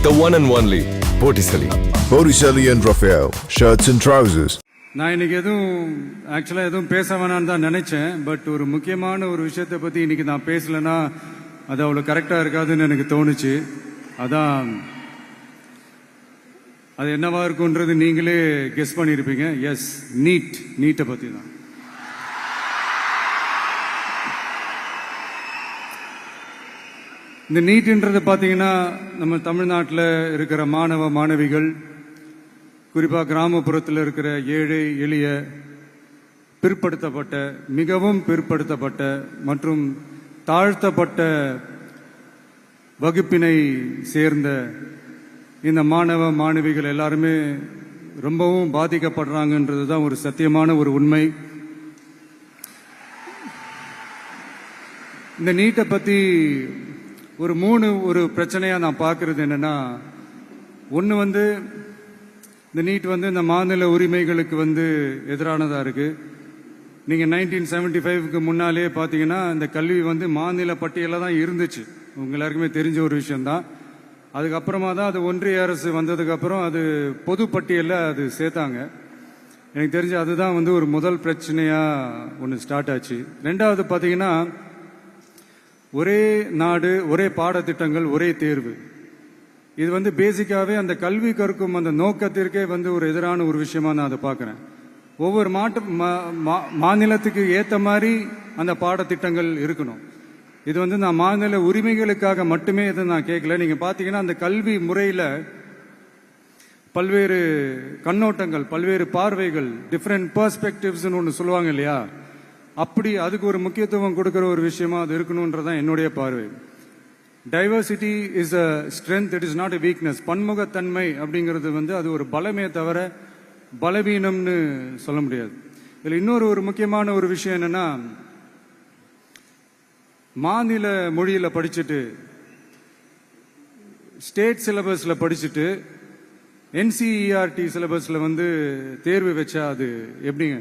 The one and only Botticelli. Botticelli and Raphael, shirts and trousers. நான் இன்னைக்கு ஆக்சுவலாக எதுவும் பேச வேணான்னு தான் நினைச்சேன். பட் ஒரு முக்கியமான ஒரு விஷயத்தை பற்றி இன்னைக்கு நான் பேசலைன்னா அது அவ்வளோ கரெக்டாக இருக்காதுன்னு எனக்கு தோணுச்சு. அதான் அது என்னவா இருக்குன்றது நீங்களே கெஸ் பண்ணியிருப்பீங்க. எஸ், நீட்டை பற்றி தான். இந்த நீட்ன்றது பார்த்தீங்கன்னா நம்ம தமிழ்நாட்டில் இருக்கிற மாணவ மாணவிகள், குறிப்பாக கிராமப்புறத்தில் இருக்கிற ஏழை எளிய பிற்படுத்தப்பட்ட, மிகவும் பிற்படுத்தப்பட்ட மற்றும் தாழ்த்தப்பட்ட வகுப்பினை சேர்ந்த இந்த மாணவ மாணவிகள் எல்லாருமே ரொம்பவும் பாதிக்கப்படுறாங்கன்றது தான் ஒரு சத்தியமான ஒரு உண்மை. இந்த நீட்டை பற்றி ஒரு பிரச்சனையாக நான் பார்க்கறது என்னன்னா, ஒன்று இந்த நீட் இந்த மாநில உரிமைகளுக்கு எதிரானதாக இருக்கு. நீங்கள் 1975க்கு முன்னாலே பார்த்தீங்கன்னா இந்த கல்வி மாநில பட்டியலில் தான் இருந்துச்சு. உங்க எல்லாருக்குமே தெரிஞ்ச ஒரு விஷயம்தான். அதுக்கப்புறமா தான் அது ஒன்றிய அரசு வந்ததுக்கப்புறம் அது பொது பட்டியலில் அது சேர்த்தாங்க. எனக்கு தெரிஞ்சு அதுதான் ஒரு முதல் பிரச்சனையாக ஒன்று ஸ்டார்ட் ஆச்சு. ரெண்டாவது பார்த்தீங்கன்னா, ஒரே நாடு, ஒரே பாடத்திட்டங்கள், ஒரே தேர்வு. இது பேசிக்காவே அந்த கல்வி கற்கும் அந்த நோக்கத்திற்கே ஒரு எதிரான ஒரு விஷயமா நான் அதை பார்க்குறேன். ஒவ்வொரு மாநிலத்துக்கு ஏற்ற மாதிரி அந்த பாடத்திட்டங்கள் இருக்கணும். இது நான் மாநில உரிமைகளுக்காக மட்டுமே இதை நான் கேட்கல. நீங்க பாத்தீங்கன்னா அந்த கல்வி முறையில பல்வேறு கண்ணோட்டங்கள், பல்வேறு பார்வைகள், டிஃப்ரெண்ட் பெர்ஸ்பெக்டிவ்ஸ் ஒன்று சொல்லுவாங்க இல்லையா, அப்படி அதுக்கு ஒரு முக்கியத்துவம் கொடுக்கிற ஒரு விஷயமா அது இருக்கணும்ன்றதான் என்னுடைய பார்வை. Diversity is a strength, it is not a weakness. பன்முகத்தன்மை அப்படிங்கிறது அது ஒரு பலமே தவிர பலவீனம்னு சொல்ல முடியாது. இதில் இன்னொரு முக்கியமான ஒரு விஷயம் என்னன்னா, மாநில மொழியில படிச்சுட்டு, ஸ்டேட் சிலபஸ்ல படிச்சுட்டு, என்சிஇஆர்டி சிலபஸ்ல தேர்வு வச்சா அது எப்படிங்க?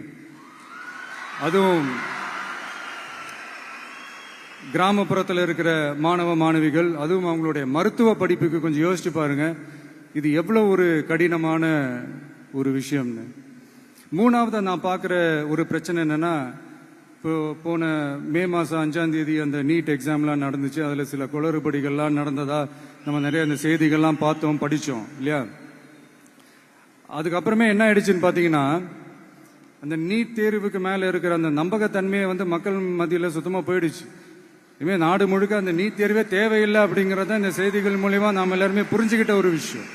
அதுவும் கிராமப்புறத்தில் இருக்கிற மாணவ மாணவிகள், அதுவும் அவங்களுடைய மருத்துவ படிப்புக்கு கொஞ்சம் யோசிச்சு பாருங்க, இது எவ்வளவு ஒரு கடினமான ஒரு விஷயம்னு. மூணாவது நான் பார்க்குற ஒரு பிரச்சனை என்னன்னா, இப்போ போன மே மாதம் 5ஆம் தேதி அந்த நீட் எக்ஸாம்லாம் நடந்துச்சு. அதில் சில குளறுபடிகள்லாம் நடந்ததா நம்ம நிறைய அந்த செய்திகள்லாம் பார்த்தோம், படித்தோம் இல்லையா. அதுக்கப்புறமே என்ன ஆயிடுச்சுன்னு பார்த்தீங்கன்னா, அந்த நீட் தேர்வுக்கு மேலே இருக்கிற அந்த நம்பகத்தன்மையை மக்கள் மத்தியில் சுத்தமாக போயிடுச்சு. இனிமேல் நாடு முழுக்க அந்த நீட் தேர்வே தேவையில்லை அப்படிங்கிறத இந்த செய்திகள் மூலமா நாம் எல்லாருமே புரிஞ்சுக்கிட்ட ஒரு விஷயம்.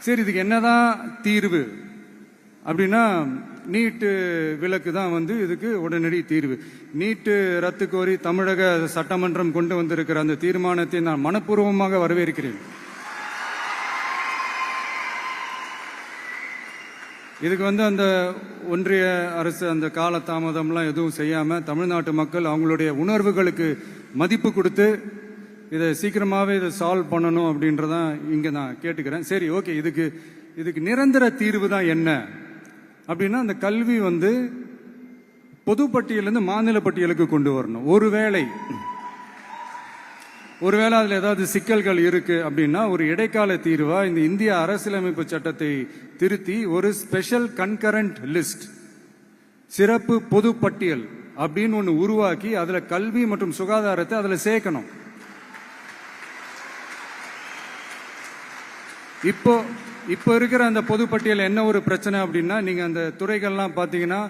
சரி, இதுக்கு என்னதான் தீர்வு அப்படின்னா, நீட்டு விலக்கு தான் இதுக்கு உடனடி தீர்வு. நீட்டு ரத்து கோரி தமிழக சட்டமன்றம் கொண்டு வந்திருக்கிற அந்த தீர்மானத்தை நான் மனப்பூர்வமாக வரவேற்கிறேன். இதுக்கு அந்த ஒன்றிய அரசு அந்த கால தாமதம்லாம் எதுவும் செய்யாம தமிழ்நாட்டு மக்கள் அவங்களுடைய உணர்வுகளுக்கு மதிப்பு கொடுத்து இதை சீக்கிரமாவே இதை சால்வ் பண்ணணும் அப்படின்றதான் இங்க நான் கேட்டுக்கிறேன். சரி, ஓகே, இதுக்கு நிரந்தர தீர்வு தான் என்ன அப்படின்னா, அந்த கல்வி பொது பட்டியலிருந்து மாநில பட்டியலுக்கு கொண்டு வரணும். ஒருவேளை அதுல ஏதாவது சிக்கல்கள் இருக்கு அப்படின்னா ஒரு இடைக்கால தீர்வா இந்த இந்திய அரசியலமைப்பு சட்டத்தை திருத்தி ஒரு ஸ்பெஷல் கன்கரண்ட் லிஸ்ட், சிறப்பு பொது பட்டியல் அப்படின்னு ஒன்று உருவாக்கி அதுல கல்வி மற்றும் சுகாதாரத்தை அதுல சேர்க்கணும். இப்போ இருக்கிற அந்த பொது பட்டியல் என்ன ஒரு பிரச்சனை அப்படின்னா, நீங்க அந்த துறைகள்லாம் பாத்தீங்கன்னா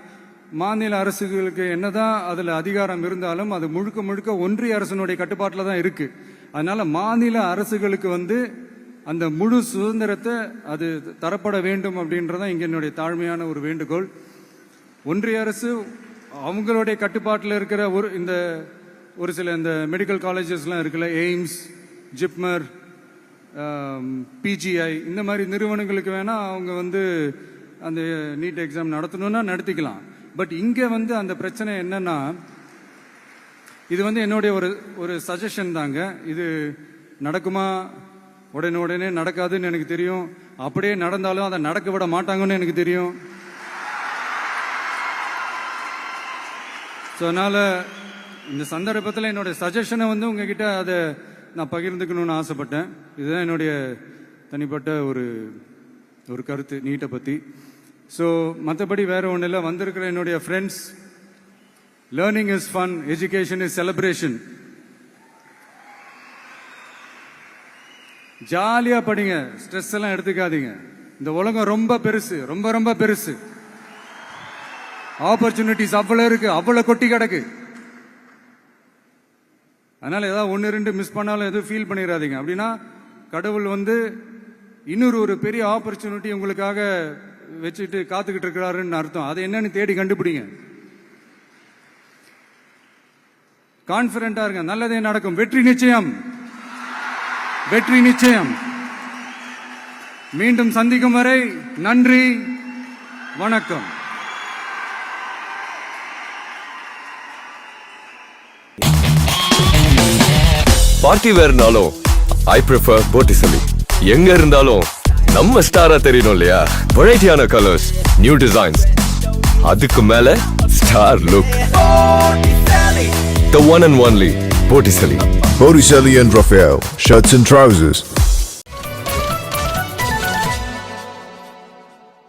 மாநில அரசுகளுக்கு என்னதான் அதுல அதிகாரம் இருந்தாலும் அது முழுக்க முழுக்க ஒன்றிய அரசினுடைய கட்டுப்பாட்டில் தான் இருக்கு. அதனால மாநில அரசுகளுக்கு அந்த முழு சுதந்திரத்தை அது தரப்பட வேண்டும் அப்படின்றதான் இங்க என்னுடைய தாழ்மையான ஒரு வேண்டுகோள். ஒன்றிய அரசு அவங்களுடைய கட்டுப்பாட்டில் இருக்கிற ஒரு சில இந்த மெடிக்கல் காலேஜஸ்லாம் இருக்குல்ல, எய்ம்ஸ், ஜிப்மர், பிஜிஐ, இந்த மாதிரி நிறுவனங்களுக்கு வேணா அவங்க அந்த நீட் எக்ஸாம் நடத்தணும்னா நடத்திக்கலாம். பட் இங்க அந்த பிரச்சனை என்னன்னா, இது என்னுடைய ஒரு சஜஷன் தாங்க. இது நடக்குமா? உடனே நடக்காதுன்னு எனக்கு தெரியும். அப்படியே நடந்தாலும் அதை நடக்க விட மாட்டாங்கன்னு எனக்கு தெரியும். அதனால இந்த சந்தர்ப்பத்தில் என்னோட சஜஷனை உங்ககிட்ட அதை நான் பகிர்ந்துக்கணும்னு ஆசைப்பட்டேன். இதுதான் என்னுடைய தனிப்பட்ட ஒரு கருத்து நீட்டை பற்றி. ஸோ மற்றபடி வேற ஒன்றும் இல்லை. வந்திருக்கிற என்னுடைய friends, learning is fun, education is celebration. ஜாலியாக படிங்க, ஸ்ட்ரெஸ் எல்லாம் எடுத்துக்காதீங்க. இந்த உலகம் ரொம்ப பெருசு, ரொம்ப ரொம்ப பெருசு. ஆப்பர்ச்சுனிட்டிஸ் அவ்வளோ இருக்கு, அவ்வளோ கொட்டி கிடக்கு. அதனால ஏதாவது ஒன்று ரெண்டு மிஸ் பண்ணாலும் எதுவும் ஃபீல் பண்ணிடாதீங்க. அப்படின்னா கடவுள் வந்து இன்னொரு பெரிய ஆப்பர்ச்சுனிட்டி உங்களுக்காக வச்சுட்டு காத்துக்கிட்டு இருக்கிறாருன்னு அர்த்தம். அது என்னன்னு தேடி கண்டுபிடிங்க. கான்பிடண்டா இருங்க, நல்லதே நடக்கும். வெற்றி நிச்சயம், வெற்றி நிச்சயம். மீண்டும் சந்திக்கும் வரை நன்றி, வணக்கம். பார்ட்டி வேர்னாலும் ஐ ப்ரிஃபர் போட்டிசலி. எங்க இருந்தாலும் நம்ம ஸ்டாரா தெரியணும் இல்லையா? வெரைட்டியான கலர்ஸ், நியூ டிசைன்ஸ், அதுக்கு மேல star look. The one and only Botticelli. Botticelli and Raphael, shirts and trousers.